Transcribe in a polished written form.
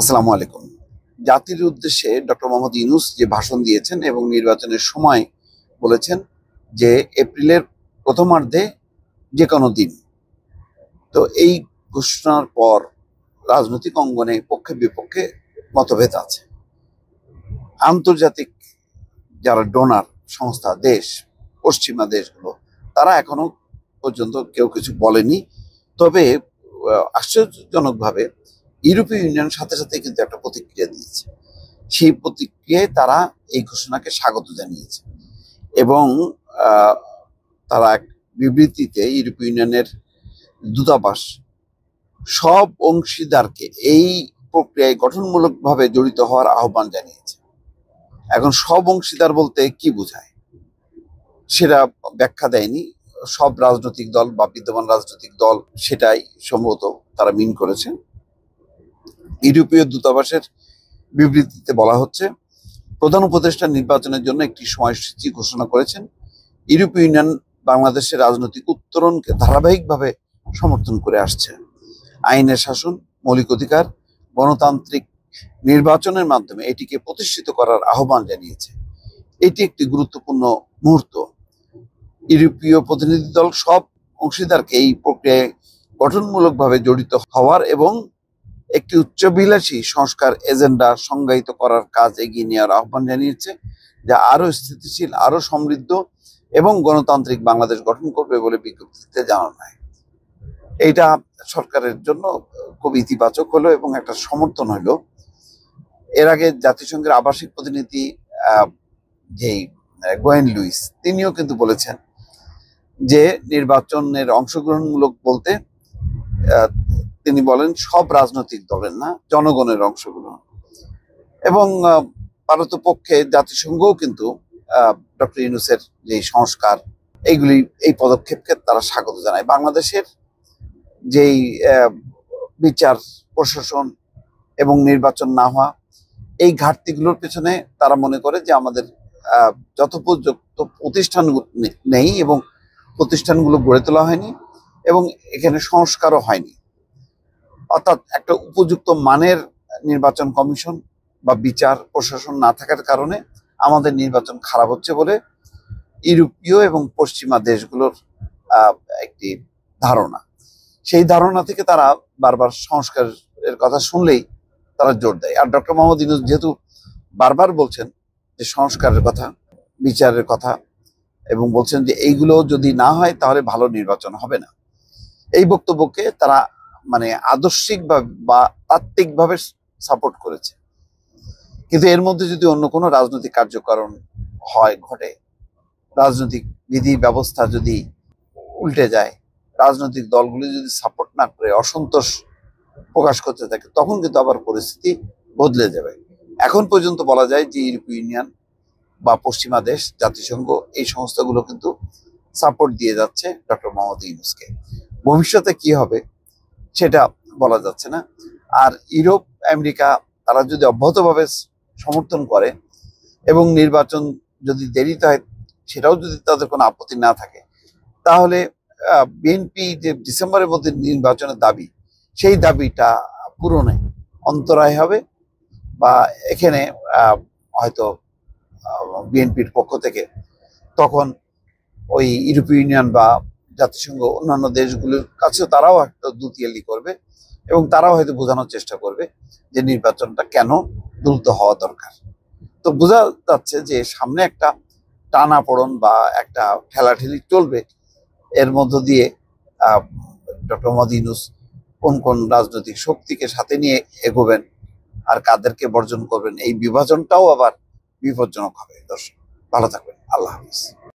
আসসালামু আলাইকুম। জাতির উদ্দেশ্যে ডক্টর মোহাম্মদ ইউনূস যে ভাষণ দিয়েছেন এবং নির্বাচনের সময় বলেছেন যে এপ্রিলের প্রথমার্ধে যে কোনো দিন। তো এই ঘোষণার পর রাজনৈতিক অঙ্গনে পক্ষে বিপক্ষে মতভেদ আছে। আন্তর্জাতিক যারা ডোনার সংস্থা, দেশ, পশ্চিমা দেশগুলো, তারা এখনো পর্যন্ত কেউ কিছু বলেনি। তবে আশ্চর্যজনকভাবে ইউরোপীয় ইউনিয়ন সাথে সাথে কিন্তু একটা প্রতিক্রিয়া দিয়েছে। সেই প্রতিক্রিয়ায় তারা এই ঘোষণাকে স্বাগত জানিয়েছে এবং তারা এক বিবৃতিতে ইউরোপীয় ইউনিয়নের দূতাবাস সব অংশীদারকে এই প্রক্রিয়ায় গঠনমূলকভাবে জড়িত হওয়ার আহ্বান জানিয়েছে। এখন সব অংশীদার বলতে কি বোঝায় সেটা ব্যাখ্যা দেয়নি। সব রাজনৈতিক দল বা বিদ্যমান রাজনৈতিক দল সেটাই সম্ভবত তারা মিন করেছে। ইউরোপীয় দূতাবাসের বিবৃতিতে বলা হচ্ছে, প্রধান উপদেষ্টা নির্বাচনের জন্য একটি সময়সূচি ঘোষণা করেছেন। ইউরোপীয় ইউনিয়ন বাংলাদেশের রাজনৈতিক উত্তরণকে ধারাবাহিকভাবে সমর্থন করে আসছে। আইনের শাসন, মৌলিক অধিকার, গণতান্ত্রিক নির্বাচনের মাধ্যমে এটিকে প্রতিষ্ঠিত করার আহ্বান জানিয়েছে। এটি একটি গুরুত্বপূর্ণ মুহূর্ত। ইউরোপীয় প্রতিনিধি দল সব অংশীদারকে এই প্রক্রিয়ায় গঠনমূলকভাবে জড়িত হওয়ার এবং একটি উচ্চাভিলাষী সংস্কার এজেন্ডা সংজ্ঞায়িত করার কাজ এগিয়ে নেওয়ার আহ্বান জানিয়েছে, যা আরো স্থিতিশীল, আরো সমৃদ্ধ এবং গণতান্ত্রিক বাংলাদেশ গঠন করবে বলে বিজ্ঞপ্তিতে জানানো হয়। এইটা সরকারের জন্য খুব ইতিবাচক হলো এবং একটা সমর্থন হলো। এর আগে জাতিসংঘের আবাসিক প্রতিনিধি যেই গোয়েন লুইস, তিনিও কিন্তু বলেছেন যে নির্বাচনের অংশগ্রহণমূলক বলতে তিনি বলেন সব রাজনৈতিক দলের না, জনগণের অংশগ্রহণ। এবং পারতপক্ষে জাতিসংঘও কিন্তু ডক্টর ইউনূসের যে সংস্কার, এই পদক্ষেপকে তারা স্বাগত জানায়। বাংলাদেশের যেই বিচার, প্রশাসন এবং নির্বাচন না হওয়া, এই ঘাটতিগুলোর পেছনে তারা মনে করে যে আমাদের যথোপযুক্ত প্রতিষ্ঠান নেই এবং প্রতিষ্ঠানগুলো গড়ে তোলা হয়নি এবং এখানে সংস্কারও হয়নি। অর্থাৎ একটা উপযুক্ত মানের নির্বাচন কমিশন বা বিচার প্রশাসন না থাকার কারণে আমাদের নির্বাচন খারাপ হচ্ছে বলে ইউরোপীয় এবং পশ্চিমা দেশগুলোর একটি ধারণা। সেই ধারণা থেকে তারা বারবার সংস্কারের কথা শুনলেই তারা জোর দেয়। আর ডক্টর মোহাম্মদ ইউনূস যেহেতু বারবার বলছেন যে সংস্কারের কথা, বিচারের কথা, এবং বলছেন যে এইগুলো যদি না হয় তাহলে ভালো নির্বাচন হবে না, এই বক্তব্যকে তারা মানে আদর্শিক বা তাত্ত্বিকভাবে সাপোর্ট করেছে। কিন্তু এর মধ্যে যদি অন্য কোনো রাজনৈতিক কার্যকারণ ঘটে, রাজনৈতিক বিধি ব্যবস্থা যদি উল্টে যায়, রাজনৈতিক দলগুলি যদি সাপোর্ট না করে অসন্তোষ প্রকাশ করতে থাকে, তখন কিন্তু আবার পরিস্থিতি বদলে যাবে। এখন পর্যন্ত বলা যায় যে ইউরোপীয় ইউনিয়ন বা পশ্চিমা দেশ, জাতিসংঘ, এই সংস্থাগুলো কিন্তু সাপোর্ট দিয়ে যাচ্ছে ডক্টর মোহাম্মদ ইউনূসকে। ভবিষ্যতে কি হবে সেটা বলা যাচ্ছে না। আর ইউরোপ, আমেরিকা, তারা যদি অব্যাহতভাবে সমর্থন করে এবং নির্বাচন যদি দেরিতে হয় সেটাও যদি তাদের কোনো আপত্তি না থাকে, তাহলে বিএনপি যে ডিসেম্বরের মধ্যে নির্বাচনের দাবি, সেই দাবিটা পূরণে অন্তরায় হবে বা এখানে হয়তো বিএনপির পক্ষ থেকে তখন ওই ইউরোপীয় ইউনিয়ন বা জাতিসংঘ অন্যান্য দেশগুলোর কাছেও তারাও একটা দুতিয়ালি করবে এবং তারাও হয়তো বোঝানোর চেষ্টা করবে যে নির্বাচনটা কেন দ্রুত হওয়া দরকার। তো বোঝা যাচ্ছে যে সামনে একটা টানাপোড়েন বা একটা ঠেলাঠেলি চলবে। এর মধ্য দিয়ে ডক্টর মোহাম্মদ ইউনূস কোন কোন রাজনৈতিক শক্তিকে সাথে নিয়ে এগোবেন আর কাদেরকে বর্জন করবেন, এই বিভাজনটাও আবার বিপজ্জনক হবে। দর্শক, ভালো থাকবেন। আল্লাহ হাফিজ।